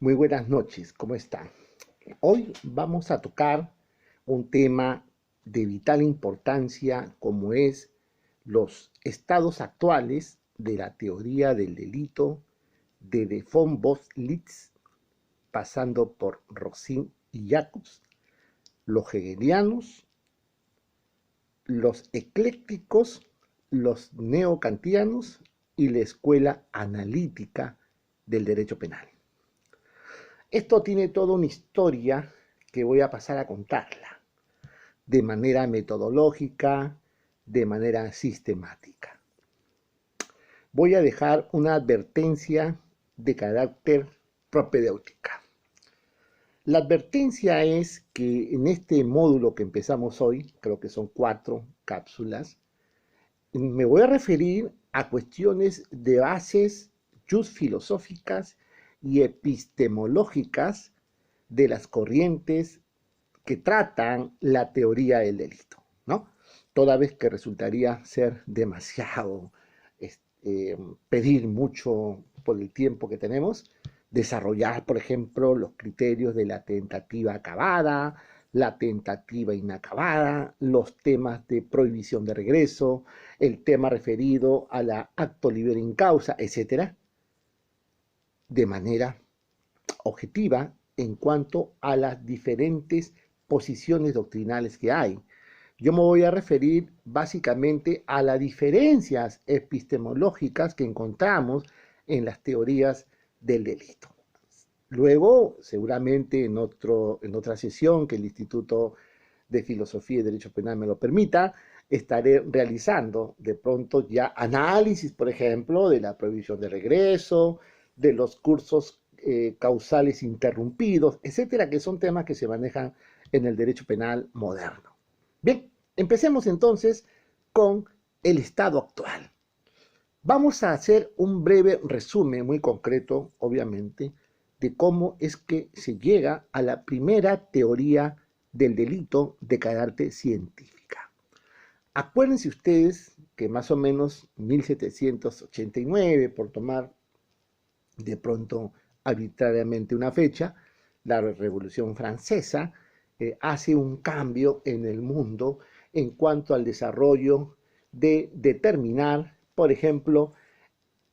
Muy buenas noches, ¿cómo están? Hoy vamos a tocar un tema de vital importancia como es los estados actuales de la teoría del delito de von Bosch-Litz, pasando por Rosin y Jacobs, los hegelianos, los eclécticos, los neocantianos y la escuela analítica del derecho penal. Esto tiene toda una historia que voy a pasar a contarla de manera metodológica, de manera sistemática. Voy a dejar una advertencia de carácter propedéutica. La advertencia es que en este módulo que empezamos hoy, creo que son 4 cápsulas, me voy a referir a cuestiones de bases just filosóficas y epistemológicas de las corrientes que tratan la teoría del delito, ¿no? Toda vez que resultaría ser demasiado pedir mucho por el tiempo que tenemos, desarrollar, por ejemplo, los criterios de la tentativa acabada, la tentativa inacabada, los temas de prohibición de regreso, el tema referido a la acto liber in causa, etcétera, de manera objetiva en cuanto a las diferentes posiciones doctrinales que hay. Yo me voy a referir básicamente a las diferencias epistemológicas que encontramos en las teorías del delito. Luego, seguramente en otra sesión que el Instituto de Filosofía y Derecho Penal me lo permita, estaré realizando de pronto ya análisis, por ejemplo, de la prohibición de regreso, de los cursos causales interrumpidos, etcétera, que son temas que se manejan en el derecho penal moderno. Bien, empecemos entonces con el estado actual. Vamos a hacer un breve resumen muy concreto, obviamente, de cómo es que se llega a la primera teoría del delito de carácter científica. Acuérdense ustedes que más o menos 1789, por tomar de pronto arbitrariamente una fecha, la Revolución Francesa hace un cambio en el mundo en cuanto al desarrollo de determinar, por ejemplo,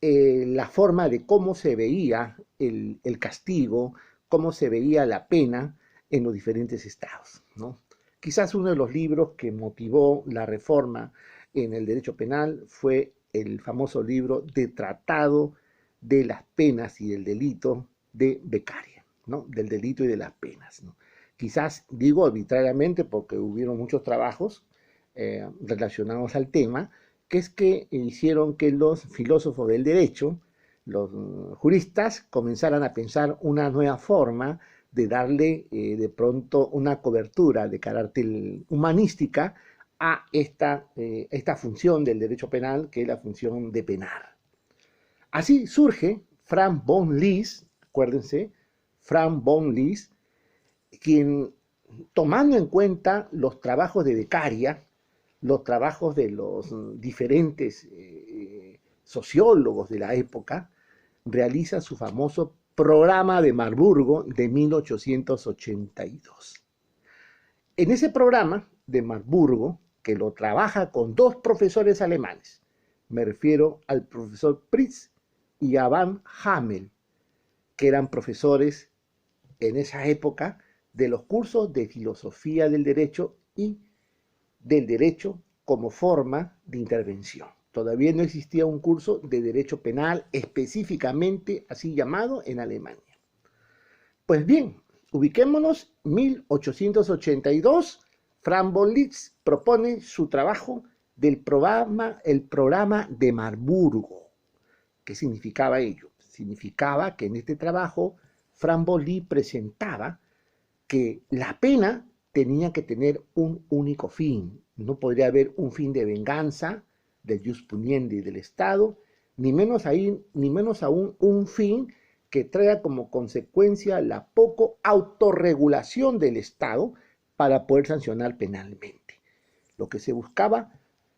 la forma de cómo se veía el castigo, cómo se veía la pena en los diferentes estados, ¿no? Quizás uno de los libros que motivó la reforma en el derecho penal fue el famoso libro de Tratado de las Penas y del Delito de Beccaria, ¿no? Del delito y de las penas, ¿no? Quizás digo arbitrariamente porque hubieron muchos trabajos relacionados al tema, que es que hicieron que los filósofos del derecho, los juristas, comenzaran a pensar una nueva forma de darle de pronto una cobertura de carácter humanística a esta función del derecho penal, que es la función de penar. Así surge Franz von Liszt, acuérdense, Franz von Liszt, quien, tomando en cuenta los trabajos de Beccaria, los trabajos de los diferentes sociólogos de la época, realiza su famoso programa de Marburgo de 1882. En ese programa de Marburgo, que lo trabaja con 2 profesores alemanes, me refiero al profesor Pritz y a Van Hamel, que eran profesores en esa época de los cursos de filosofía del derecho y del derecho como forma de intervención. Todavía no existía un curso de derecho penal específicamente así llamado en Alemania. Pues bien, ubiquémonos, 1882, Franz von Liszt propone su trabajo del el programa de Marburgo. ¿Qué significaba ello? Significaba que en este trabajo Franz von Liszt presentaba que la pena tenía que tener un único fin. No podría haber un fin de venganza del jus puniendi del Estado, ni menos aún un fin que traiga como consecuencia la poco autorregulación del Estado para poder sancionar penalmente. Lo que se buscaba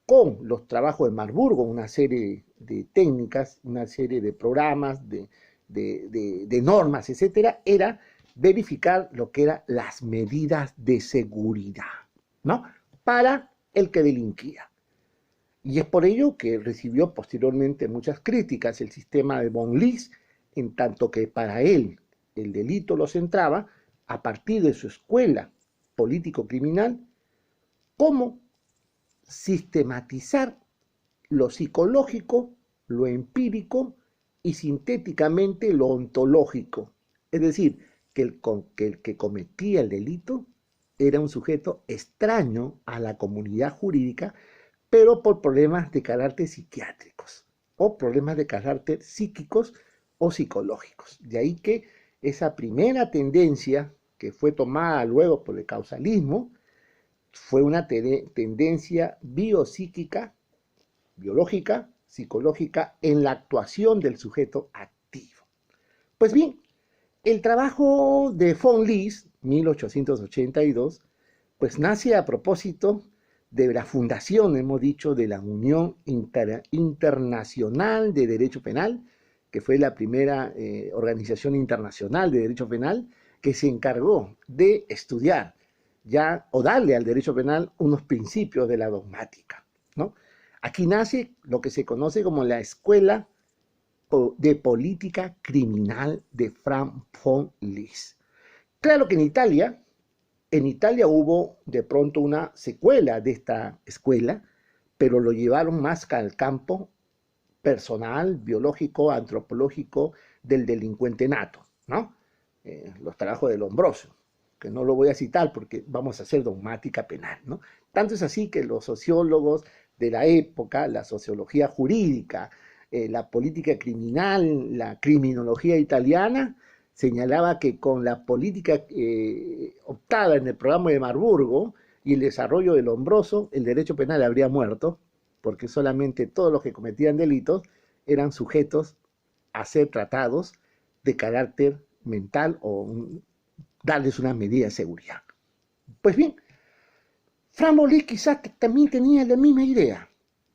con los trabajos de Marburgo, una serie de técnicas, una serie de programas, de de normas, etcétera, era verificar lo que eran las medidas de seguridad, ¿no? Para el que delinquía. Y es por ello que recibió posteriormente muchas críticas el sistema de von Lis, en tanto que para él el delito lo centraba a partir de su escuela político-criminal, cómo sistematizar lo psicológico, lo empírico y sintéticamente lo ontológico. Es decir, que el que cometía el delito era un sujeto extraño a la comunidad jurídica, pero por problemas de carácter psiquiátricos o problemas de carácter psíquicos o psicológicos. De ahí que esa primera tendencia que fue tomada luego por el causalismo fue una tendencia biopsíquica, biológica, psicológica en la actuación del sujeto activo. Pues bien, el trabajo de von Lis, 1882, pues nace a propósito de la fundación, hemos dicho, de la Unión Internacional de Derecho Penal, que fue la primera organización internacional de derecho penal que se encargó de estudiar ya o darle al derecho penal unos principios de la dogmática, ¿no? Aquí nace lo que se conoce como la Escuela de Política Criminal de Franz von Lis. Claro que en Italia hubo de pronto una secuela de esta escuela, pero lo llevaron más al campo personal, biológico, antropológico del delincuente nato, ¿no? Los trabajos de Lombroso, que no lo voy a citar porque vamos a hacer dogmática penal, ¿no? Tanto es así que los sociólogos de la época, la sociología jurídica, la política criminal, la criminología italiana, señalaba que con la política optada en el programa de Marburgo y el desarrollo de Lombroso, el derecho penal habría muerto, porque solamente todos los que cometían delitos eran sujetos a ser tratados de carácter mental o darles una medida de seguridad. Pues bien, Franz von Lis quizás también tenía la misma idea,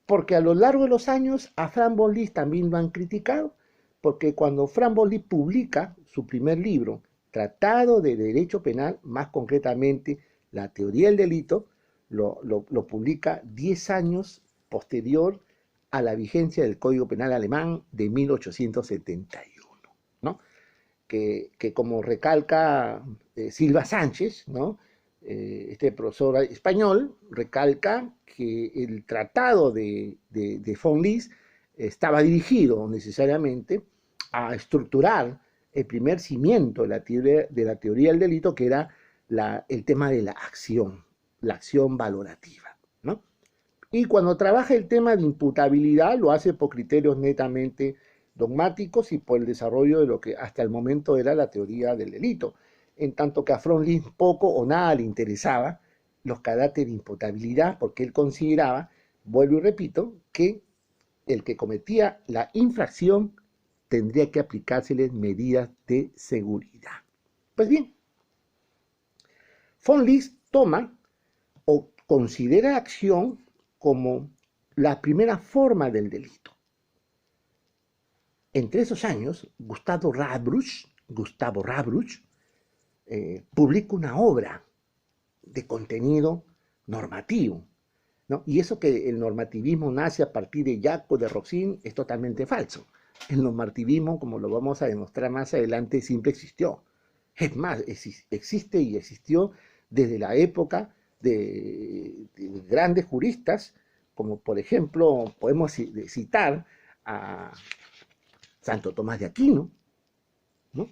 porque a lo largo de los años a Franz von Lis también lo han criticado, porque cuando Franz von Lis publica su primer libro, Tratado de Derecho Penal, más concretamente la teoría del delito, lo publica 10 años posterior a la vigencia del Código Penal alemán de 1871, ¿no? Que como recalca Silva Sánchez, ¿no? Este profesor español, recalca que el tratado de von Lis estaba dirigido necesariamente a estructurar el primer cimiento de la teoría del delito, que era el tema de la acción valorativa, ¿no? Y cuando trabaja el tema de imputabilidad, lo hace por criterios netamente dogmáticos y por el desarrollo de lo que hasta el momento era la teoría del delito, en tanto que a von Lis poco o nada le interesaba los caracteres de imputabilidad, porque él consideraba, vuelvo y repito, que el que cometía la infracción tendría que aplicárseles medidas de seguridad. Pues bien, von Lis toma o considera la acción como la primera forma del delito. Entre esos años, Gustavo Radbruch publica una obra de contenido normativo, ¿no? Y eso que el normativismo nace a partir de Jaco de Roxin es totalmente falso. El normativismo, como lo vamos a demostrar más adelante, siempre existió. Es más, existe y existió desde la época de grandes juristas, como por ejemplo podemos citar a Santo Tomás de Aquino, ¿no?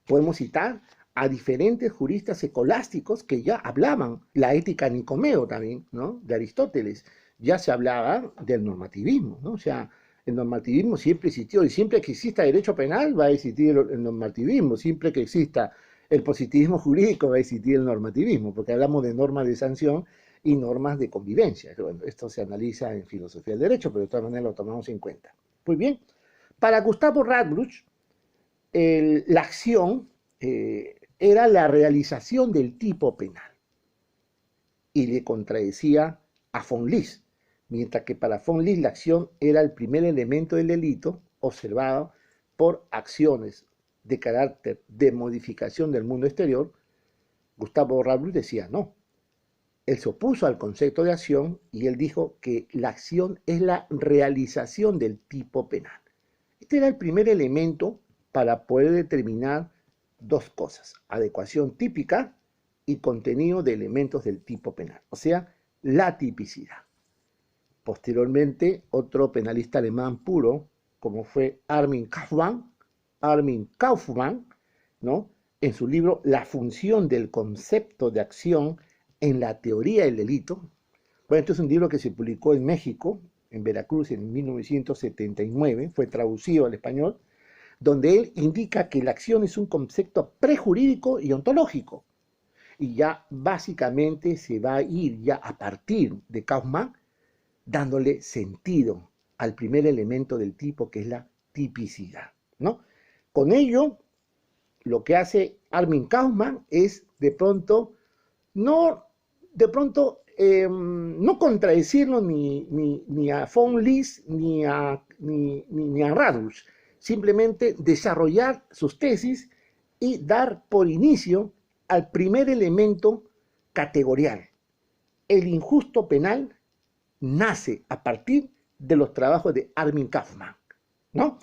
Podemos citar a diferentes juristas escolásticos que ya hablaban, la ética Nicomeo también, ¿no? De Aristóteles, ya se hablaba del normativismo, ¿no? O sea, el normativismo siempre existió y siempre que exista derecho penal va a existir el normativismo, siempre que exista el positivismo jurídico va a existir el normativismo, porque hablamos de normas de sanción y normas de convivencia. Bueno, esto se analiza en filosofía del derecho, pero de todas maneras lo tomamos en cuenta. Muy bien, para Gustavo Radbruch, la acción era la realización del tipo penal y le contradecía a von Lis, mientras que para von Lis la acción era el primer elemento del delito observado por acciones de carácter de modificación del mundo exterior, Gustavo Rablus decía no. Él se opuso al concepto de acción y él dijo que la acción es la realización del tipo penal. Este era el primer elemento para poder determinar dos cosas: adecuación típica y contenido de elementos del tipo penal, o sea, la tipicidad. Posteriormente, otro penalista alemán puro, como fue Armin Kaufmann, ¿no?, en su libro La función del concepto de acción en la teoría del delito. Bueno, este es un libro que se publicó en México, en Veracruz, en 1979, fue traducido al español, donde él indica que la acción es un concepto prejurídico y ontológico. Y ya básicamente se va a ir ya a partir de Kaufmann dándole sentido al primer elemento del tipo, que es la tipicidad, ¿no? Con ello, lo que hace Armin Kaufmann es de pronto no contradecirlo ni a von List ni a Radusch, simplemente desarrollar sus tesis y dar por inicio al primer elemento categorial. El injusto penal nace a partir de los trabajos de Armin Kaufmann, ¿no?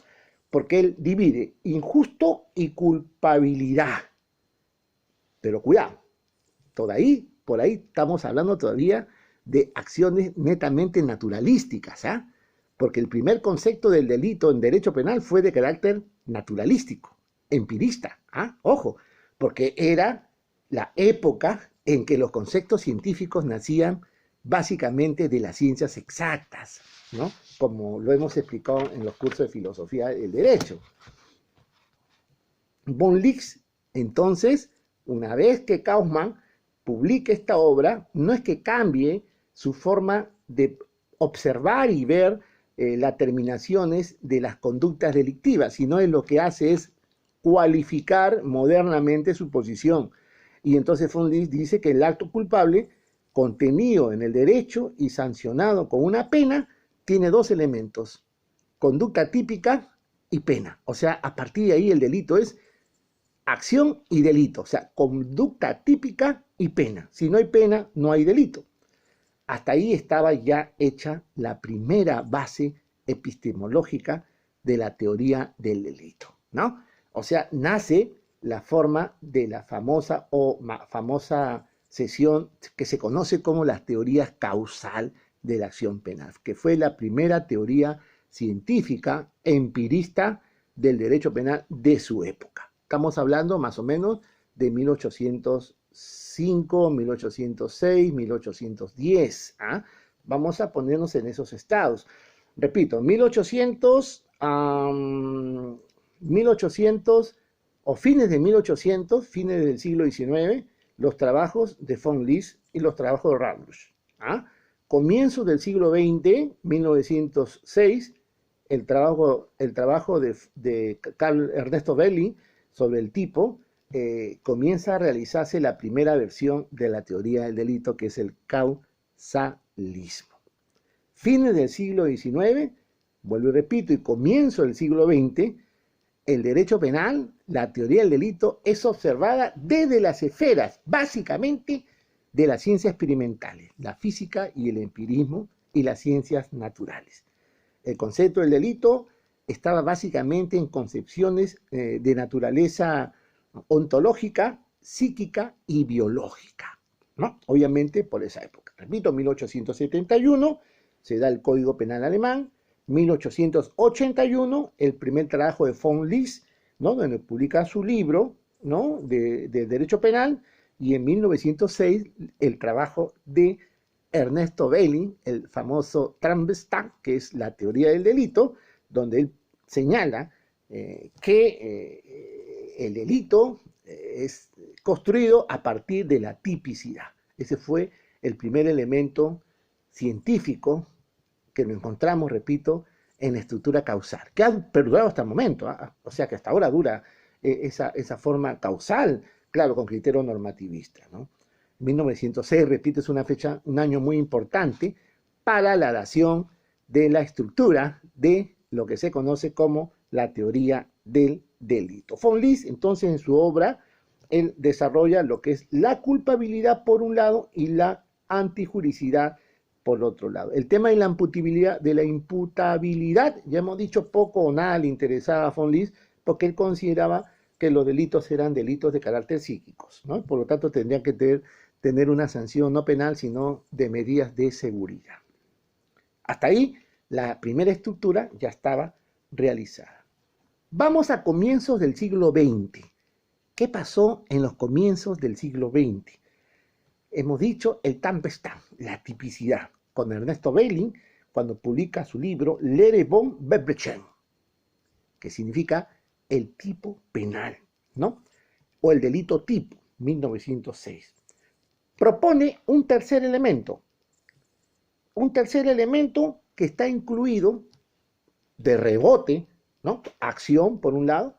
Porque él divide injusto y culpabilidad. Pero cuidado, por ahí estamos hablando todavía de acciones netamente naturalísticas, ¿ah? Porque el primer concepto del delito en derecho penal fue de carácter naturalístico, empirista, ¿ah? Ojo, porque era la época en que los conceptos científicos nacían básicamente de las ciencias exactas, ¿no?, como lo hemos explicado en los cursos de filosofía del derecho. Von List, entonces, una vez que Kaufmann publique esta obra, no es que cambie su forma de observar y ver las terminaciones de las conductas delictivas, sino lo que hace es cualificar modernamente su posición. Y entonces Von List dice que el acto culpable, contenido en el derecho y sancionado con una pena, tiene dos elementos: conducta típica y pena. O sea, a partir de ahí el delito es acción y delito, o sea, conducta típica y pena. Si no hay pena, no hay delito. Hasta ahí estaba ya hecha la primera base epistemológica de la teoría del delito, ¿no? O sea, nace la forma de la famosa sesión que se conoce como las teorías causal de la acción penal, que fue la primera teoría científica empirista del derecho penal de su época. Estamos hablando más o menos de 1805, 1806, 1810. ¿Ah? Vamos a ponernos en esos estados. Repito, 1800 o fines de 1800, fines del siglo XIX, los trabajos de von List y los trabajos de Rablus. ¿Ah? Comienzos del siglo XX, 1906, el trabajo de Carl Ernesto Belli sobre el tipo, comienza a realizarse la primera versión de la teoría del delito, que es el causalismo. Fines del siglo XIX, vuelvo y repito, y comienzo del siglo XX, el derecho penal, la teoría del delito, es observada desde las esferas, básicamente, de las ciencias experimentales, la física y el empirismo y las ciencias naturales. El concepto del delito estaba básicamente en concepciones de naturaleza ontológica, psíquica y biológica, ¿no? Obviamente por esa época. Repito, 1871 se da el Código Penal alemán, 1881 el primer trabajo de von List, ¿no?, donde publica su libro, ¿no?, de derecho penal, y en 1906 el trabajo de Ernesto Belli, el famoso Trampenstab, que es la teoría del delito, donde él señala que el delito es construido a partir de la tipicidad. Ese fue el primer elemento científico que lo encontramos, repito, en la estructura causal, que ha perdurado hasta el momento, ¿eh? O sea que hasta ahora dura esa forma causal, claro, con criterio normativista, ¿no? 1906, repito, es una fecha, un año muy importante para la dación de la estructura de lo que se conoce como la teoría del delito. Von Lis, entonces, en su obra, él desarrolla lo que es la culpabilidad por un lado y la antijuricidad por otro lado. El tema de la imputabilidad, ya hemos dicho, poco o nada le interesaba a Von Lis, porque él consideraba que los delitos eran delitos de carácter psíquicos, ¿no? Por lo tanto, tendrían que tener una sanción no penal, sino de medidas de seguridad. Hasta ahí, la primera estructura ya estaba realizada. Vamos a comienzos del siglo XX. ¿Qué pasó en los comienzos del siglo XX? Hemos dicho el Tampestam, la tipicidad, con Ernesto Belling, cuando publica su libro Lehre vom Verbrechen, que significa el tipo penal, ¿no? O el delito tipo, 1906. Propone un tercer elemento que está incluido de rebote, ¿no? Acción, por un lado,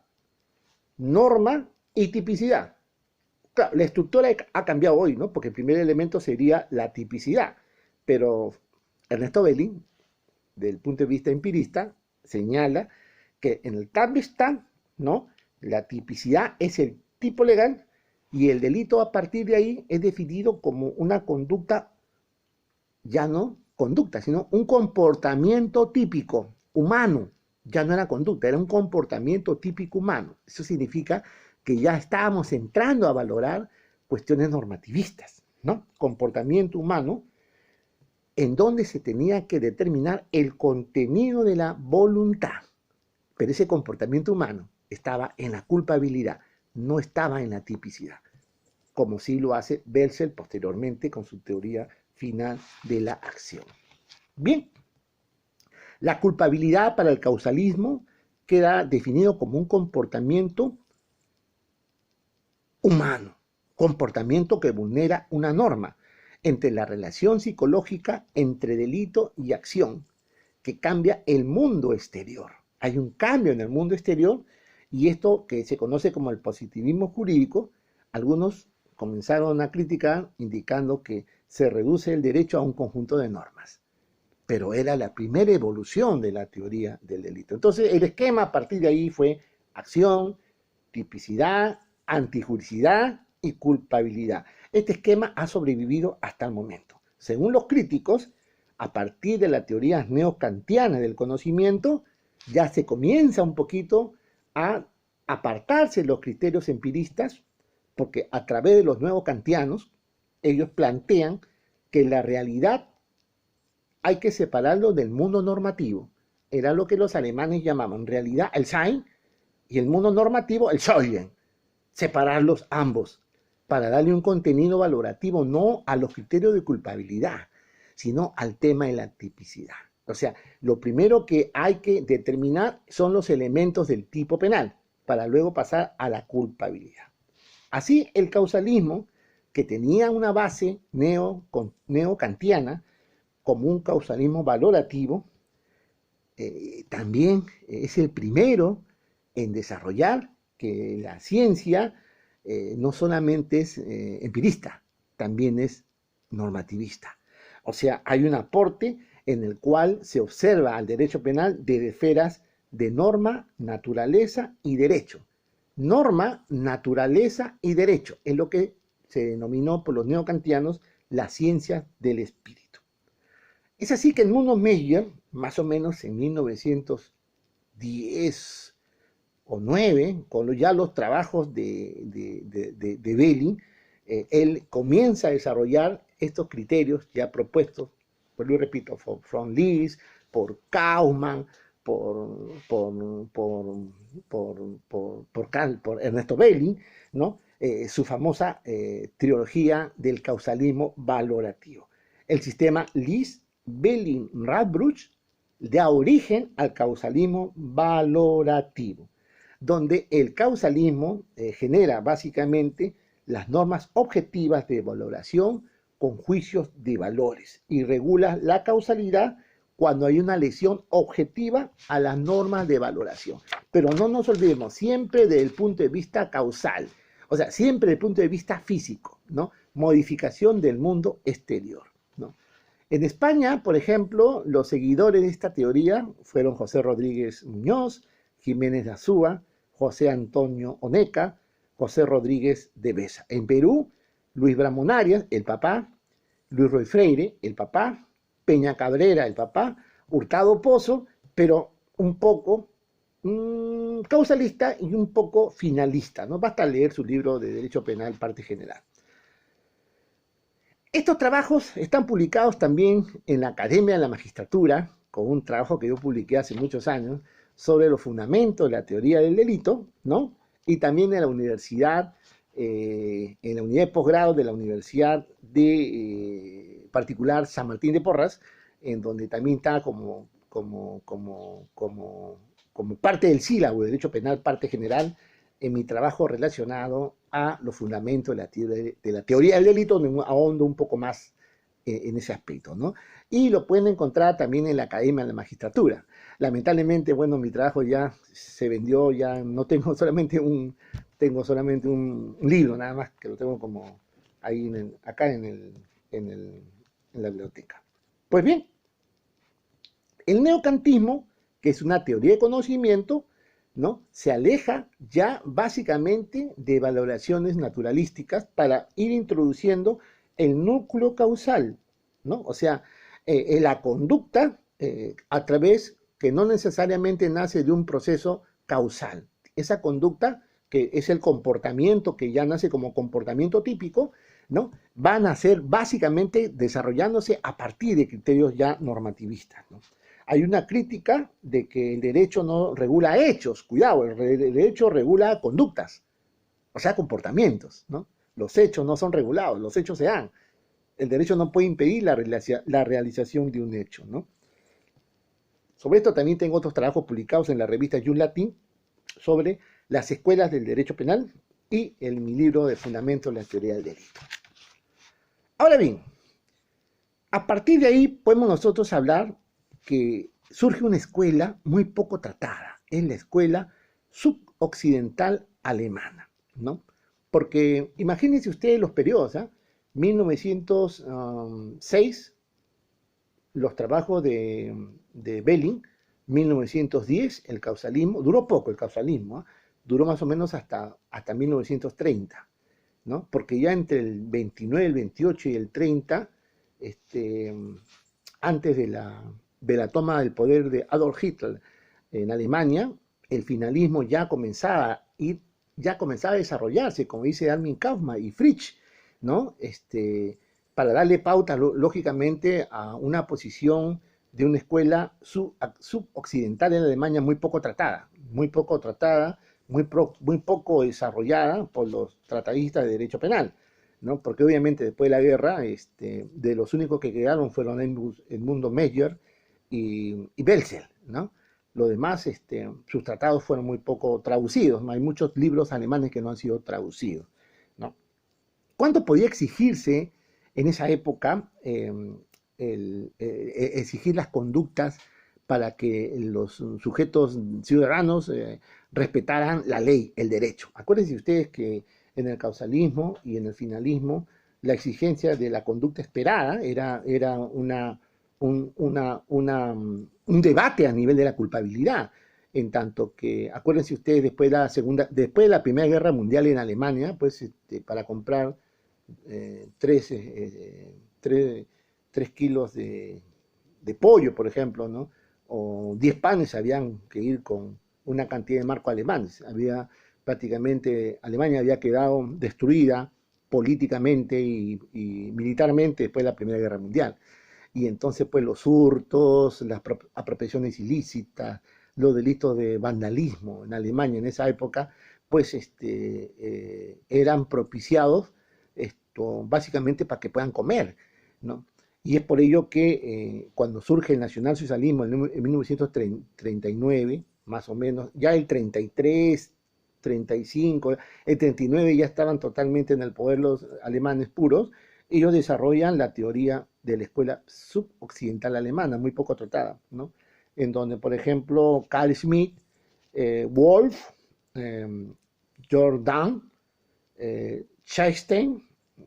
norma y tipicidad. Claro, la estructura ha cambiado hoy, ¿no? Porque el primer elemento sería la tipicidad, pero Ernesto Belling, del punto de vista empirista, señala que en el Tampestam, ¿no? La tipicidad es el tipo legal y el delito a partir de ahí es definido como una conducta, ya no conducta, sino un comportamiento típico humano. Ya no era conducta, era un comportamiento típico humano. Eso significa que ya estábamos entrando a valorar cuestiones normativistas, ¿no? Comportamiento humano, en donde se tenía que determinar el contenido de la voluntad. Pero ese comportamiento humano estaba en la culpabilidad, no estaba en la tipicidad, como sí lo hace Belzel posteriormente con su teoría final de la acción. Bien, la culpabilidad para el causalismo queda definido como un comportamiento humano, comportamiento que vulnera una norma entre la relación psicológica entre delito y acción, que cambia el mundo exterior. Hay un cambio en el mundo exterior y esto que se conoce como el positivismo jurídico, algunos comenzaron a criticar indicando que se reduce el derecho a un conjunto de normas. Pero era la primera evolución de la teoría del delito. Entonces el esquema a partir de ahí fue acción, tipicidad, antijuricidad y culpabilidad. Este esquema ha sobrevivido hasta el momento. Según los críticos, a partir de la teoría neokantiana del conocimiento, ya se comienza un poquito a apartarse los criterios empiristas, porque a través de los nuevos kantianos, ellos plantean que la realidad hay que separarlo del mundo normativo. Era lo que los alemanes llamaban realidad, el Sein, y el mundo normativo, el Sollen. Separarlos ambos para darle un contenido valorativo no a los criterios de culpabilidad, sino al tema de la tipicidad. O sea, lo primero que hay que determinar son los elementos del tipo penal, para luego pasar a la culpabilidad. Así, el causalismo, que tenía una base neokantiana, como un causalismo valorativo, también es el primero en desarrollar que la ciencia no solamente es empirista, también es normativista. O sea, hay un aporte en el cual se observa al derecho penal de esferas de norma, naturaleza y derecho. Norma, naturaleza y derecho es lo que se denominó por los neokantianos la ciencia del espíritu. Es así que el mundo Meyer, más o menos en 1910 o 9, con ya los trabajos de Belling, él comienza a desarrollar estos criterios ya propuestos, pues lo repito, por Von Lis, por Kauffman, por Ernesto Belling, ¿no? Su famosa trilogía del causalismo valorativo. El sistema Lis, Belling, Radbruch da origen al causalismo valorativo, donde el causalismo genera básicamente las normas objetivas de valoración con juicios de valores y regula la causalidad cuando hay una lesión objetiva a las normas de valoración. Pero no nos olvidemos, siempre desde el punto de vista causal, o sea, siempre desde el punto de vista físico, ¿no? Modificación del mundo exterior, ¿no? En España, por ejemplo, los seguidores de esta teoría fueron José Rodríguez Muñoz, Jiménez de Azúa, José Antonio Oneca, José Rodríguez de Besa. En Perú, Luis Bramón Arias, el papá, Luis Roy Freire, el papá, Peña Cabrera, el papá, Hurtado Pozo, pero un poco causalista y un poco finalista, ¿no? Basta leer su libro de Derecho Penal, parte general. Estos trabajos están publicados también en la Academia de la Magistratura, con un trabajo que yo publiqué hace muchos años sobre los fundamentos de la teoría del delito, ¿no? Y también en la universidad, en la unidad de posgrado de la Universidad particular San Martín de Porras, en donde también está como parte del sílabo de Derecho Penal, parte general, en mi trabajo relacionado a los fundamentos de la teoría del delito, donde ahondo un poco más en ese aspecto, ¿no? Y lo pueden encontrar también en la Academia de la Magistratura. Lamentablemente, bueno, mi trabajo ya se vendió, ya no tengo solamente un libro, nada más, que lo tengo como ahí acá en la biblioteca. Pues bien, el neocantismo, que es una teoría de conocimiento, ¿no? Se aleja ya básicamente de valoraciones naturalísticas para ir introduciendo el núcleo causal, ¿no? O sea, la conducta a través que no necesariamente nace de un proceso causal. Esa conducta, que es el comportamiento que ya nace como comportamiento típico, ¿no? Van a ser básicamente desarrollándose a partir de criterios ya normativistas, ¿no? Hay una crítica de que el derecho no regula hechos, cuidado, el derecho regula conductas, o sea, comportamientos, ¿no? Los hechos no son regulados, los hechos se dan. El derecho no puede impedir la realización de un hecho, ¿no? Sobre esto también tengo otros trabajos publicados en la revista Jus Latin sobre las escuelas del derecho penal y mi libro de Fundamentos de la Teoría del Delito. Ahora bien, a partir de ahí podemos nosotros hablar que surge una escuela muy poco tratada, es la escuela suboccidental alemana, ¿no? Porque imagínense ustedes los periodos, ¿eh? 1906, los trabajos de Belling, 1910, el causalismo, duró poco el causalismo, ¿eh? Duró más o menos hasta 1930, ¿no? Porque ya entre el 29, el 28 y el 30, antes de la toma del poder de Adolf Hitler en Alemania, el finalismo ya comenzaba a desarrollarse, como dice Armin Kaufmann y Fritsch, ¿no? Para darle pauta, lógicamente, a una posición de una escuela suboccidental en Alemania muy poco tratada, muy poco desarrollada por los tratadistas de derecho penal, ¿no? Porque obviamente después de la guerra, de los únicos que quedaron fueron Edmundo Meyer y Belzel, ¿no? Lo demás, sus tratados fueron muy poco traducidos, ¿no? Hay muchos libros alemanes que no han sido traducidos, ¿no? ¿Cuánto podía exigirse en esa época exigir las conductas para que los sujetos ciudadanos respetaran la ley, el derecho? Acuérdense ustedes que en el causalismo y en el finalismo la exigencia de la conducta esperada era un debate a nivel de la culpabilidad, en tanto que, acuérdense ustedes, después de la Primera Guerra Mundial en Alemania, pues para comprar 3 kilos de pollo, por ejemplo, ¿no? O 10 panes, habían que ir con una cantidad de marcos alemanes. Alemania había quedado destruida políticamente y militarmente después de la Primera Guerra Mundial. Y entonces, pues, los hurtos, las apropiaciones ilícitas, los delitos de vandalismo en Alemania en esa época, pues, eran propiciados básicamente para que puedan comer, ¿no? Y es por ello que cuando surge el nacionalsocialismo en 1939, más o menos, ya el 33, 35, el 39 ya estaban totalmente en el poder los alemanes puros, ellos desarrollan la teoría de la escuela suboccidental alemana, muy poco tratada, ¿no? En donde, por ejemplo, Carl Schmitt, Wolf, Jordan, Scheinstein,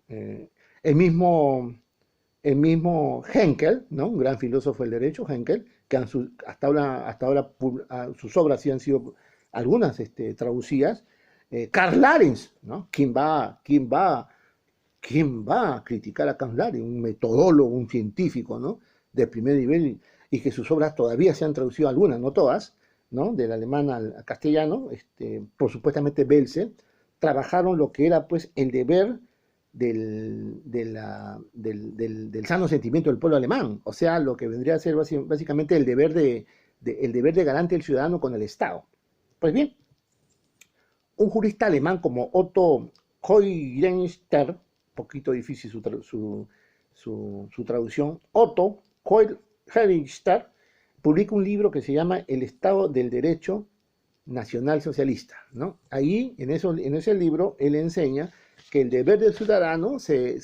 el mismo Henkel, ¿no? Un gran filósofo del derecho, Henkel, que hasta ahora sus obras sí han sido algunas traducidas. Karl Larens, ¿no? ¿Quién va a criticar a Karl Larens? Un metodólogo, un científico, ¿no? De primer nivel, y que sus obras todavía se han traducido algunas, no todas, ¿no? Del alemán al castellano, por supuestamente Belsen, trabajaron lo que era pues el deber del sano sentimiento del pueblo alemán, o sea, lo que vendría a ser básicamente el deber de garante del ciudadano con el Estado. Pues bien, un jurista alemán como Otto Heugenster, poquito difícil su traducción, Otto Heugenster publica un libro que se llama El Estado del Derecho Nacional Socialista, ¿no? Ahí, en ese libro, él enseña que el deber del ciudadano se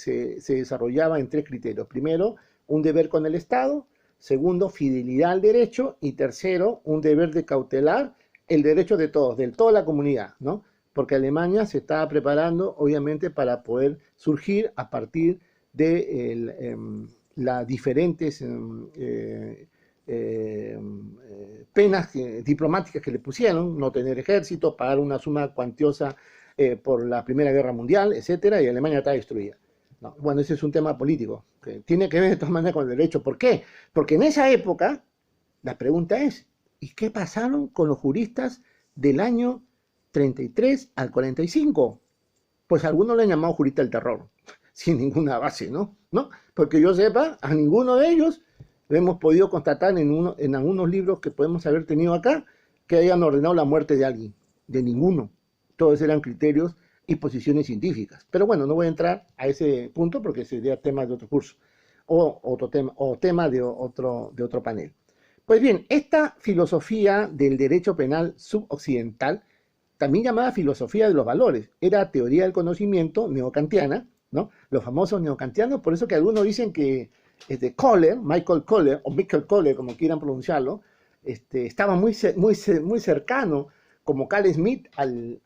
desarrollaba en tres criterios. Primero, un deber con el Estado. Segundo, fidelidad al derecho. Y tercero, un deber de cautelar el derecho de todos, de toda la comunidad, ¿no? Porque Alemania se estaba preparando, obviamente, para poder surgir a partir de las diferentes penas diplomáticas que le pusieron, no tener ejército, pagar una suma cuantiosa por la Primera Guerra Mundial, etcétera, y Alemania está destruida. No, bueno, ese es un tema político, que tiene que ver de todas maneras con el derecho. ¿Por qué? Porque en esa época, la pregunta es, ¿y qué pasaron con los juristas del año 33 al 45? Pues algunos le han llamado jurista del terror, sin ninguna base, ¿no? Porque yo sepa, a ninguno de ellos lo hemos podido constatar en algunos libros que podemos haber tenido acá, que hayan ordenado la muerte de alguien, de ninguno. Todos eran criterios y posiciones científicas. Pero bueno, no voy a entrar a ese punto porque sería tema de otro curso, o tema de otro panel. Pues bien, esta filosofía del derecho penal suboccidental, también llamada filosofía de los valores, era teoría del conocimiento neocantiana, ¿no? Los famosos neocantianos, por eso que algunos dicen que Kohler, Michael Kohler, como quieran pronunciarlo, estaba muy cercano, como Carl Schmitt, al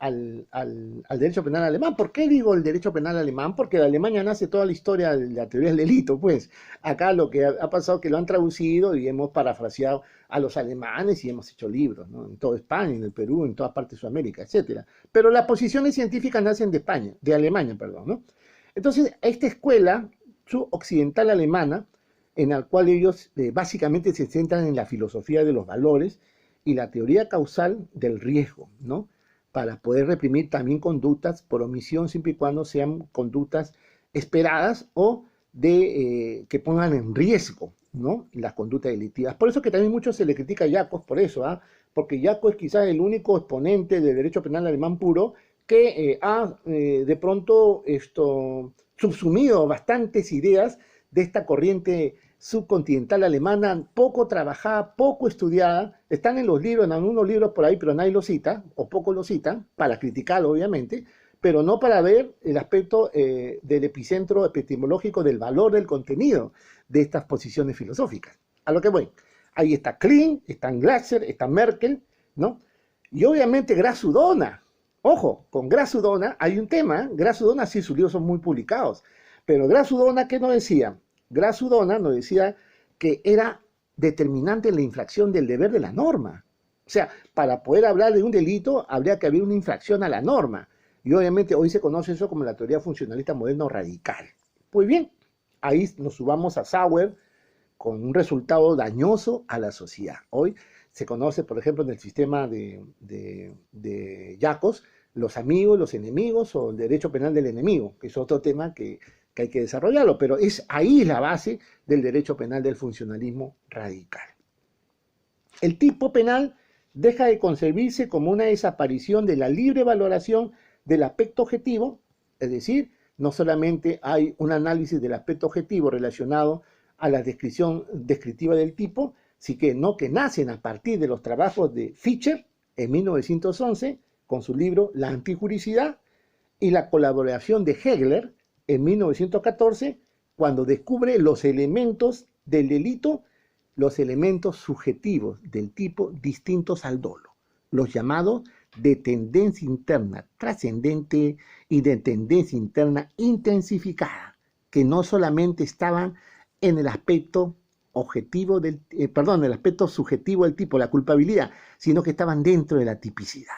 derecho penal alemán. ¿Por qué digo el derecho penal alemán? Porque de Alemania nace toda la historia de la teoría del delito, pues. Acá lo que ha pasado es que lo han traducido y hemos parafraseado a los alemanes y hemos hecho libros, ¿no? En toda España, en el Perú, en todas partes de Sudamérica, etc. Pero las posiciones científicas nacen de Alemania, perdón, ¿no? Entonces, esta escuela occidental alemana, en la cual ellos básicamente se centran en la filosofía de los valores y la teoría causal del riesgo, ¿no? Para poder reprimir también conductas por omisión, siempre y cuando sean conductas esperadas o que pongan en riesgo, ¿no? Las conductas delictivas. Por eso que también mucho se le critica a Jacobs por eso, ¿ah? Porque Jacobs es quizás el único exponente del derecho penal alemán puro que ha de pronto subsumido bastantes ideas de esta corriente subcontinental alemana, poco trabajada, poco estudiada. Están en los libros, en algunos libros por ahí, pero nadie lo cita, o poco lo citan, para criticarlo obviamente, pero no para ver el aspecto del epicentro epistemológico del valor del contenido de estas posiciones filosóficas. A lo que voy, ahí está Klein, está Glasser, está Merkel, ¿no? Y obviamente Grasudona. Ojo, con Grasudona hay un tema, Grasudona sí, sus libros son muy publicados, pero Grasudona, ¿qué nos decía? Grasudona nos decía que era determinante la infracción del deber de la norma. O sea, para poder hablar de un delito habría que haber una infracción a la norma. Y obviamente hoy se conoce eso como la teoría funcionalista moderno radical. Pues bien, ahí nos subamos a Sauer con un resultado dañoso a la sociedad. Hoy se conoce, por ejemplo, en el sistema de Jacobs, los amigos, los enemigos o el derecho penal del enemigo, que es otro tema que hay que desarrollarlo, pero es ahí la base del derecho penal del funcionalismo radical. El tipo penal deja de concebirse como una desaparición de la libre valoración del aspecto objetivo, es decir, no solamente hay un análisis del aspecto objetivo relacionado a la descripción descriptiva del tipo, sino que nacen a partir de los trabajos de Fischer en 1911 con su libro La antijuricidad y la colaboración de Hegler en 1914 cuando descubre los elementos del delito, los elementos subjetivos del tipo distintos al dolo, los llamados de tendencia interna trascendente y de tendencia interna intensificada, que no solamente estaban en el aspecto objetivo el aspecto subjetivo del tipo, la culpabilidad, sino que estaban dentro de la tipicidad.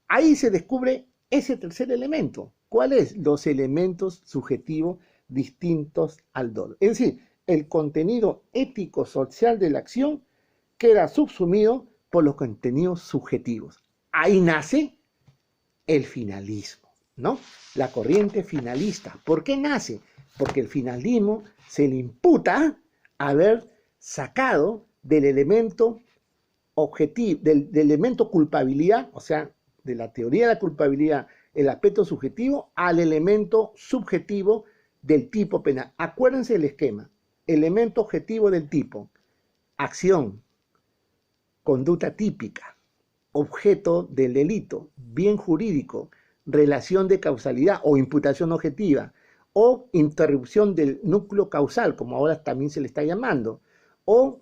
Ahí se descubre ese tercer elemento. ¿Cuál es? Los elementos subjetivos distintos al dolo. Es decir, el contenido ético-social de la acción queda subsumido por los contenidos subjetivos. Ahí nace el finalismo, ¿no? La corriente finalista. ¿Por qué nace? Porque el finalismo se le imputa haber sacado del elemento objetivo, del elemento culpabilidad, o sea, de la teoría de la culpabilidad, el aspecto subjetivo, al elemento subjetivo del tipo penal. Acuérdense del esquema. Elemento objetivo del tipo: acción, conducta típica, objeto del delito, bien jurídico, relación de causalidad o imputación objetiva, o interrupción del núcleo causal, como ahora también se le está llamando, o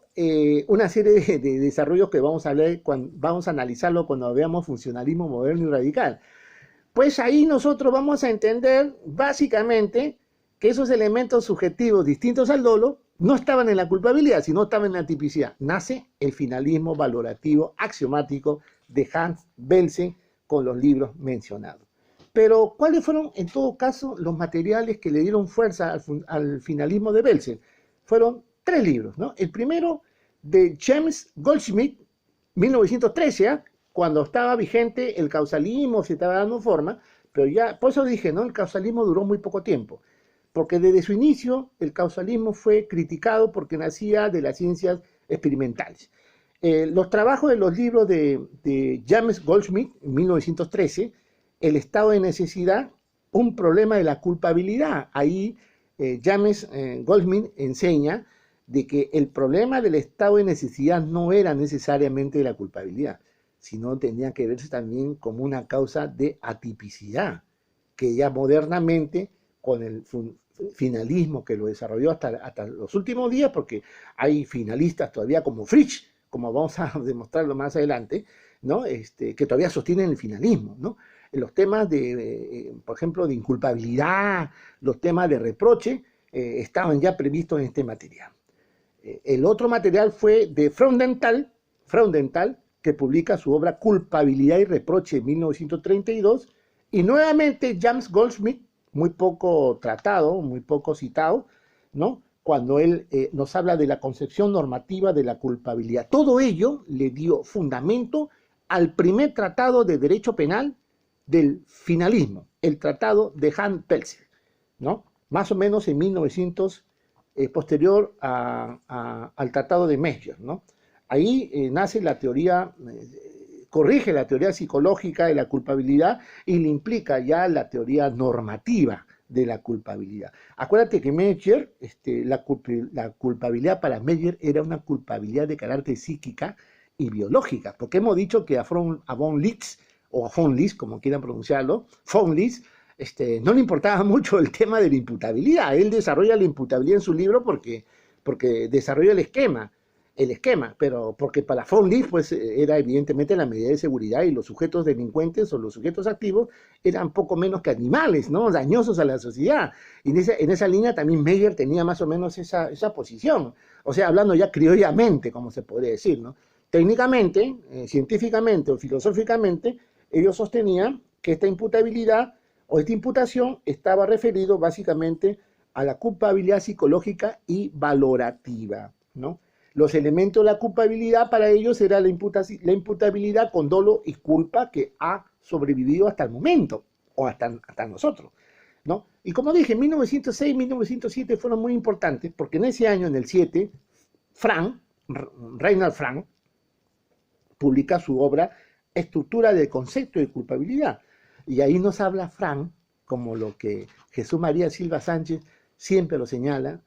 una serie de desarrollos que vamos a analizarlo cuando veamos funcionalismo moderno y radical. Pues ahí nosotros vamos a entender básicamente que esos elementos subjetivos distintos al dolo no estaban en la culpabilidad, sino estaban en la tipicidad. Nace el finalismo valorativo axiomático de Hans Belsen con los libros mencionados. Pero, ¿cuáles fueron, en todo caso, los materiales que le dieron fuerza al finalismo de Belsen? Fueron 3 libros, ¿no? El primero, de James Goldschmidt, 1913, ¿eh? Cuando estaba vigente el causalismo, se estaba dando forma, pero ya, por eso dije, ¿no? El causalismo duró muy poco tiempo, porque desde su inicio el causalismo fue criticado porque nacía de las ciencias experimentales. Los trabajos de los libros de James Goldschmidt, en 1913, el estado de necesidad, un problema de la culpabilidad. Ahí James Goldschmidt enseña de que el problema del estado de necesidad no era necesariamente de la culpabilidad, sino tenía que verse también como una causa de atipicidad, que ya modernamente, con el finalismo que lo desarrolló hasta los últimos días, porque hay finalistas todavía como Fritsch, como vamos a demostrarlo más adelante, ¿no? Que todavía sostienen el finalismo, ¿no? Los temas por ejemplo, de inculpabilidad, los temas de reproche, estaban ya previstos en este material. El otro material fue de Fraudenthal, que publica su obra Culpabilidad y Reproche en 1932, y nuevamente James Goldschmidt, muy poco tratado, muy poco citado, ¿no? Cuando él nos habla de la concepción normativa de la culpabilidad. Todo ello le dio fundamento al primer tratado de derecho penal del finalismo, el tratado de Hans Belsen, ¿no? Más o menos en 1900, posterior al tratado de Meyer, ¿no? Ahí nace la teoría, corrige la teoría psicológica de la culpabilidad y le implica ya la teoría normativa de la culpabilidad. Acuérdate que Meyer, la culpabilidad para Meyer era una culpabilidad de carácter psíquica y biológica, porque hemos dicho que a von Liszt, o a von Liszt, como quieran pronunciarlo, von Liszt, no le importaba mucho el tema de la imputabilidad. Él desarrolla la imputabilidad en su libro porque desarrolla el esquema, pero porque para von Liszt pues era evidentemente la medida de seguridad, y los sujetos delincuentes o los sujetos activos eran poco menos que animales, ¿no? Dañosos a la sociedad. Y en esa línea también Meyer tenía más o menos esa posición, o sea, hablando ya criollamente, como se podría decir, ¿no? Técnicamente, científicamente o filosóficamente, ellos sostenían que esta imputabilidad o esta imputación estaba referido básicamente a la culpabilidad psicológica y valorativa, ¿no? Los elementos de la culpabilidad para ellos era la imputabilidad con dolo y culpa que ha sobrevivido hasta el momento, o hasta nosotros, ¿no? Y como dije, 1906 y 1907 fueron muy importantes, porque en ese año, en el 7, Reinhard Frank, publica su obra Estructura del concepto de culpabilidad. Y ahí nos habla Frank, como lo que Jesús María Silva Sánchez siempre lo señala,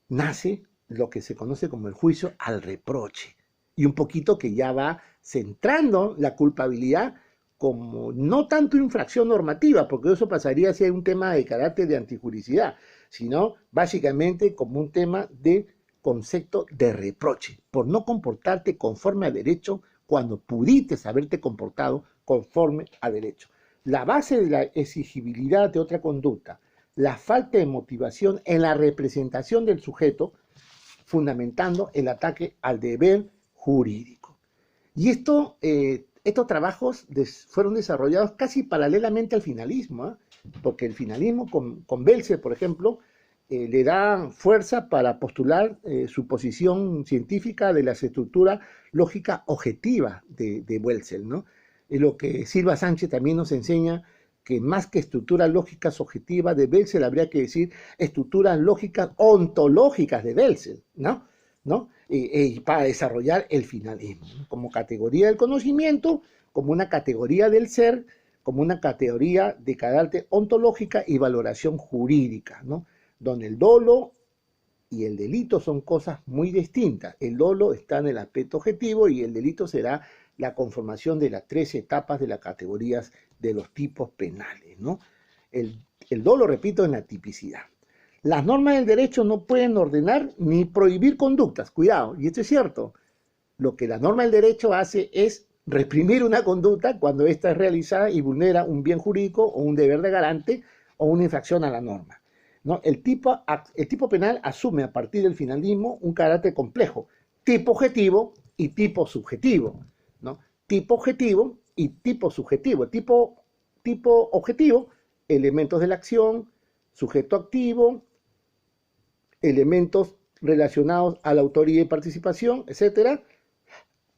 nace lo que se conoce como el juicio al reproche. Y un poquito que ya va centrando la culpabilidad como no tanto infracción normativa, porque eso pasaría a ser un tema de carácter de antijuricidad, sino básicamente como un tema de concepto de reproche, por no comportarte conforme a derecho cuando pudiste haberte comportado conforme a derecho. La base de la exigibilidad de otra conducta, la falta de motivación en la representación del sujeto, fundamentando el ataque al deber jurídico. Y estos trabajos fueron desarrollados casi paralelamente al finalismo, ¿eh? Porque el finalismo con Belzer, por ejemplo, le da fuerza para postular su posición científica de las estructuras lógicas objetivas de Welzel, ¿no? Lo que Silva Sánchez también nos enseña, que más que estructuras lógicas objetivas de Welzel, habría que decir estructuras lógicas ontológicas de Welzel, ¿no? Para desarrollar el finalismo, ¿no? Como categoría del conocimiento, como una categoría del ser, como una categoría de carácter ontológica y valoración jurídica, ¿no? Donde el dolo y el delito son cosas muy distintas. El dolo está en el aspecto objetivo y el delito será la conformación de las tres etapas de las categorías de los tipos penales, ¿no? El dolo, repito, en la tipicidad. Las normas del derecho no pueden ordenar ni prohibir conductas, cuidado, y esto es cierto. Lo que la norma del derecho hace es reprimir una conducta cuando ésta es realizada y vulnera un bien jurídico o un deber de garante o una infracción a la norma, ¿no? El tipo penal asume a partir del finalismo un carácter complejo, tipo objetivo y tipo subjetivo, ¿no? Tipo objetivo y tipo subjetivo. Tipo objetivo, elementos de la acción, sujeto activo, elementos relacionados a la autoría y participación, etc.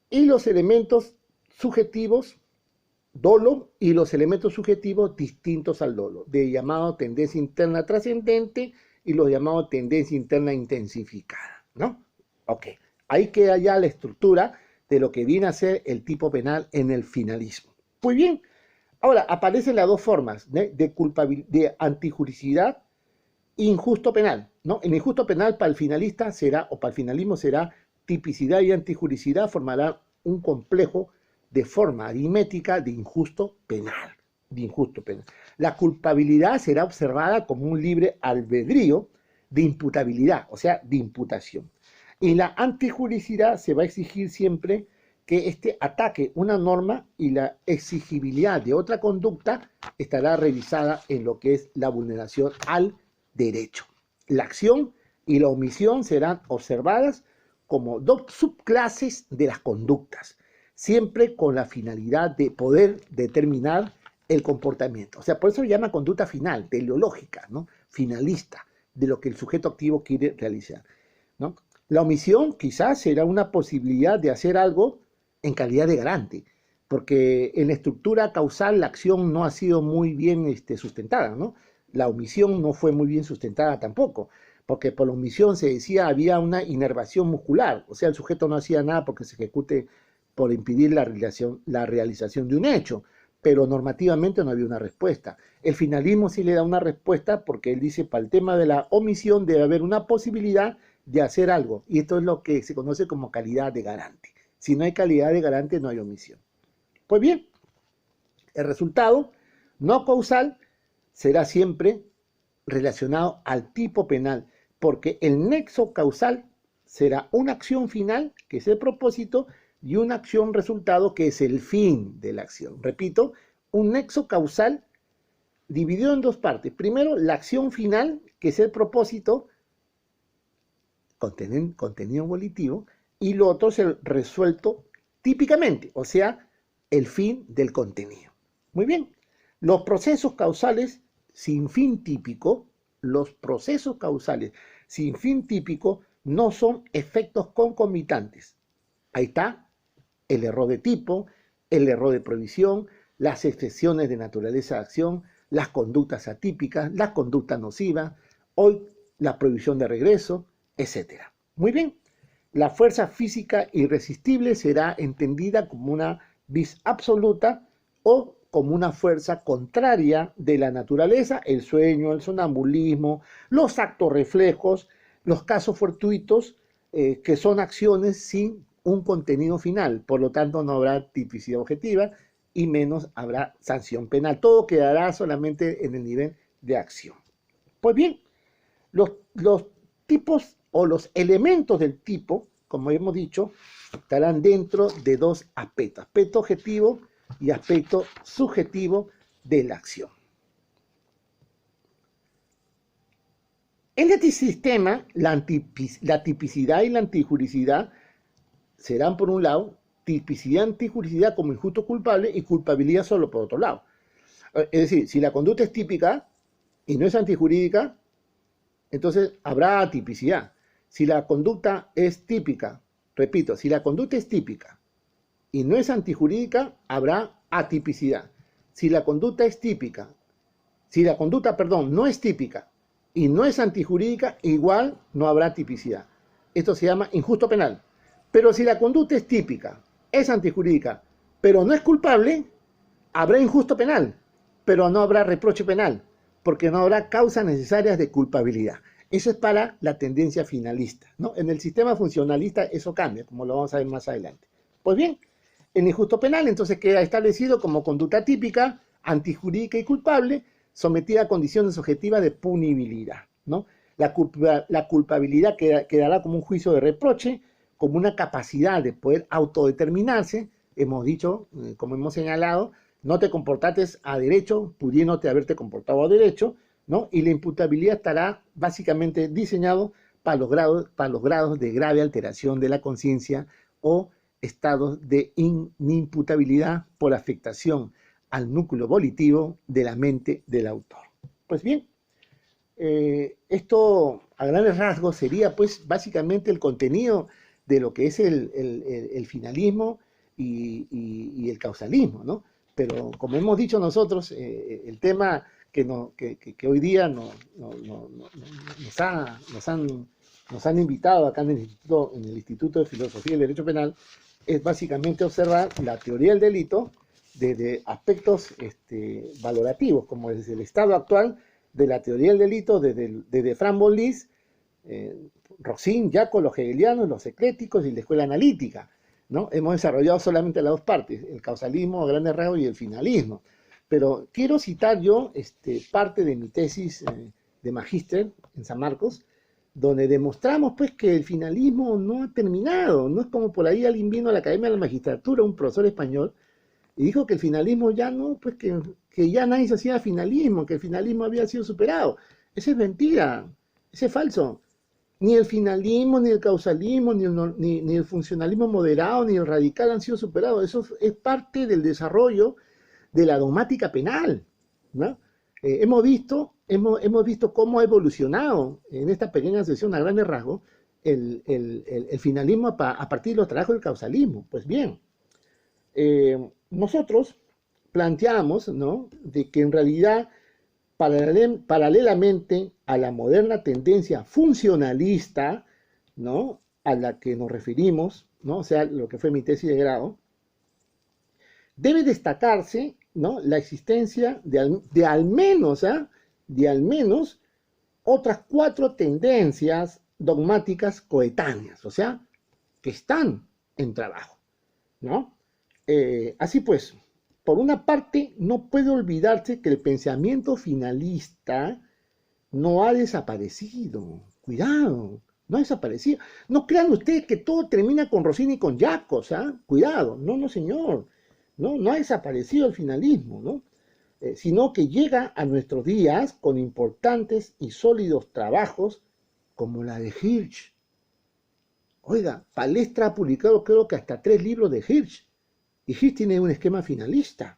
Y los elementos subjetivos, dolo, y los elementos subjetivos distintos al dolo, de llamado tendencia interna trascendente y los llamados tendencia interna intensificada, ¿no? Ok, ahí queda ya la estructura de lo que viene a ser el tipo penal en el finalismo. Muy bien, ahora aparecen las dos formas de antijuricidad e injusto penal, ¿no? El injusto penal para el finalista será, o para el finalismo será, tipicidad y antijuricidad formarán un complejo de forma aritmética de injusto penal. La culpabilidad será observada como un libre albedrío de imputabilidad, o sea, de imputación. Y la antijuricidad se va a exigir siempre que este ataque una norma y la exigibilidad de otra conducta estará revisada en lo que es la vulneración al derecho. La acción y la omisión serán observadas como dos subclases de las conductas, siempre con la finalidad de poder determinar el comportamiento. O sea, por eso se llama conducta final, teleológica, ¿no? Finalista, de lo que el sujeto activo quiere realizar, ¿no? La omisión quizás será una posibilidad de hacer algo en calidad de garante, porque en la estructura causal la acción no ha sido muy bien sustentada, ¿no? La omisión no fue muy bien sustentada tampoco, porque por la omisión se decía había una inervación muscular, o sea, el sujeto no hacía nada porque se ejecute por impedir la realización de un hecho, pero normativamente no había una respuesta. El finalismo sí le da una respuesta porque él dice, para el tema de la omisión debe haber una posibilidad de hacer algo, y esto es lo que se conoce como calidad de garante. Si no hay calidad de garante, no hay omisión. Pues bien, el resultado no causal será siempre relacionado al tipo penal, porque el nexo causal será una acción final, que es el propósito, y una acción resultado, que es el fin de la acción. Repito, un nexo causal dividido en dos partes. Primero, la acción final, que es el propósito, contenido volitivo, y lo otro es el resuelto típicamente, o sea, el fin del contenido. Muy bien, los procesos causales sin fin típico, no son efectos concomitantes. Ahí está el error de tipo, el error de provisión, las excepciones de naturaleza de acción, las conductas atípicas, las conductas nocivas, hoy la prohibición de regreso, etc. Muy bien, la fuerza física irresistible será entendida como una vis absoluta o como una fuerza contraria de la naturaleza, el sueño, el sonambulismo, los actos reflejos, los casos fortuitos, que son acciones sin un contenido final, por lo tanto no habrá tipicidad objetiva y menos habrá sanción penal. Todo quedará solamente en el nivel de acción. Pues bien, los tipos o los elementos del tipo, como hemos dicho, estarán dentro de dos aspectos, aspecto objetivo y aspecto subjetivo de la acción. En este sistema, la tipicidad y la antijuricidad serán, por un lado, tipicidad, antijuricidad como injusto culpable y culpabilidad solo por otro lado. Es decir, si la conducta es típica y no es antijurídica, entonces habrá atipicidad. Si la conducta es típica, repito, si la conducta es típica y no es antijurídica, habrá atipicidad. Si la conducta es típica, si la conducta, perdón, no es típica y no es antijurídica, igual no habrá tipicidad. Esto se llama injusto penal. Pero si la conducta es típica, es antijurídica, pero no es culpable, habrá injusto penal, pero no habrá reproche penal, porque no habrá causas necesarias de culpabilidad. Eso es para la tendencia finalista, ¿no? En el sistema funcionalista eso cambia, como lo vamos a ver más adelante. Pues bien, el injusto penal entonces queda establecido como conducta típica, antijurídica y culpable, sometida a condiciones objetivas de punibilidad, ¿no? La culpabilidad quedará como un juicio de reproche, como una capacidad de poder autodeterminarse. Hemos dicho, como hemos señalado, no te comportaste a derecho, pudiéndote haberte comportado a derecho, ¿no? Y la imputabilidad estará básicamente diseñado para los grados de grave alteración de la conciencia o estados de inimputabilidad por afectación al núcleo volitivo de la mente del autor. Pues bien, esto a grandes rasgos sería pues básicamente el contenido de lo que es el finalismo y el causalismo, ¿no? Pero como hemos dicho nosotros, el tema que hoy día nos han invitado acá en el Instituto de Filosofía y Derecho Penal es básicamente observar la teoría del delito desde aspectos valorativos, como desde el estado actual de la teoría del delito, desde Frank Bolis, Rosin, Jaco, los hegelianos, los eclécticos y la escuela analítica, ¿no? Hemos desarrollado solamente las dos partes, el causalismo a grandes rasgos y el finalismo. Pero quiero citar yo parte de mi tesis de magíster en San Marcos, donde demostramos pues que el finalismo no ha terminado. No es como por ahí alguien vino a la Academia de la Magistratura, un profesor español, y dijo que el finalismo ya no, pues que ya nadie se hacía finalismo, que el finalismo había sido superado. Esa es mentira, ese es falso. Ni el finalismo, ni el causalismo, ni el funcionalismo moderado, ni el radical han sido superados. Eso es parte del desarrollo de la dogmática penal, ¿no? Hemos visto cómo ha evolucionado en esta pequeña sesión a grandes rasgos el finalismo a partir de los trabajos del causalismo. Pues bien, nosotros planteamos, ¿no?, de que en realidad paralelamente a la moderna tendencia funcionalista, ¿no?, a la que nos referimos, ¿no?, o sea, lo que fue mi tesis de grado, debe destacarse, ¿no?, la existencia de al menos otras 4 tendencias dogmáticas coetáneas, o sea, que están en trabajo, ¿no? Así pues, por una parte, no puede olvidarse que el pensamiento finalista no ha desaparecido. Cuidado, no ha desaparecido. No crean ustedes que todo termina con Rossini y con Jacobs, ¿ah? Cuidado, no, señor. No ha desaparecido el finalismo, ¿no? Sino que llega a nuestros días con importantes y sólidos trabajos como la de Hirsch. Oiga, Palestra ha publicado creo que hasta 3 libros de Hirsch. Y Hirsch tiene un esquema finalista,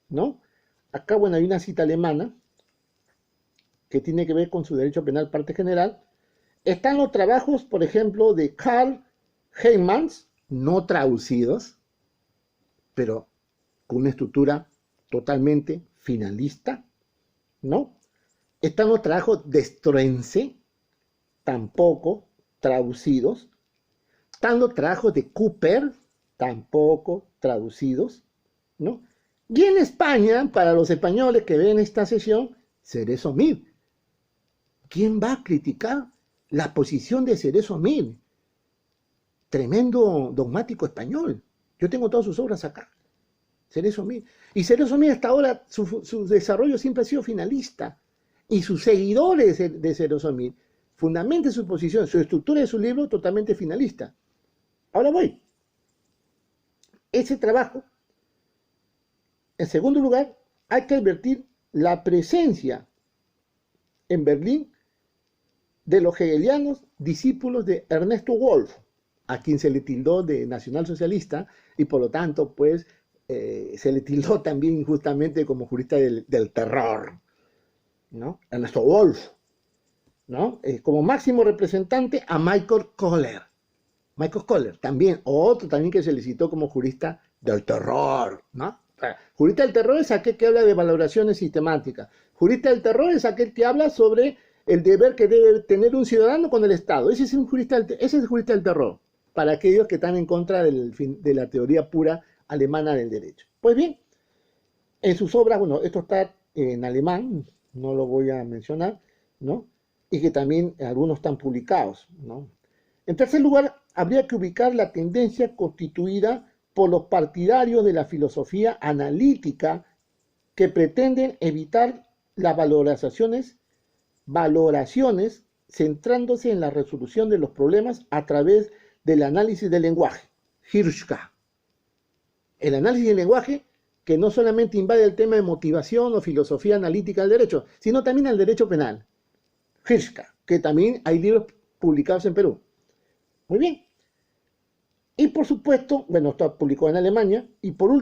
¿no? Acá, bueno, hay una cita alemana que tiene que ver con su derecho penal parte general. Están los trabajos, por ejemplo, de Karl Heymans, no traducidos, pero con una estructura totalmente finalista, ¿no? Están los trabajos de Struensee, tampoco traducidos. Están los trabajos de Cooper, tampoco traducidos, ¿no? Y en España, para los españoles que ven esta sesión, Cerezo Mir. ¿Quién va a criticar la posición de Cerezo Mir? Tremendo dogmático español. Yo tengo todas sus obras acá. Cerezo Mir. Y Cerezo Mir hasta ahora, su desarrollo siempre ha sido finalista. Y sus seguidores de Cerezo Mir fundamentan su posición, su estructura de su libro totalmente finalista. Ahora voy. Ese trabajo, en segundo lugar, hay que advertir la presencia en Berlín de los hegelianos discípulos de Ernesto Wolff, a quien se le tildó de nacionalsocialista y por lo tanto pues se le tildó también injustamente como jurista del terror, ¿no? Ernesto Wolff, ¿no? Como máximo representante a Michael Kohler. Michael Kohler también, otro también que se le citó como jurista del terror, ¿no? Jurista del terror es aquel que habla de valoraciones sistemáticas. Jurista del terror es aquel que habla sobre el deber que debe tener un ciudadano con el Estado. Ese es el jurista del terror, para aquellos que están en contra de la teoría pura alemana del derecho. Pues bien, en sus obras, bueno, esto está en alemán, no lo voy a mencionar, ¿no? Y que también algunos están publicados, ¿no? En tercer lugar, habría que ubicar la tendencia constituida por los partidarios de la filosofía analítica que pretenden evitar las valoraciones centrándose en la resolución de los problemas a través del análisis del lenguaje, Hirschka. El análisis del lenguaje que no solamente invade el tema de motivación o filosofía analítica del derecho, sino también al derecho penal, Hirschka, que también hay libros publicados en Perú. Muy bien. Y por supuesto, bueno, está publicado en Alemania, y por último,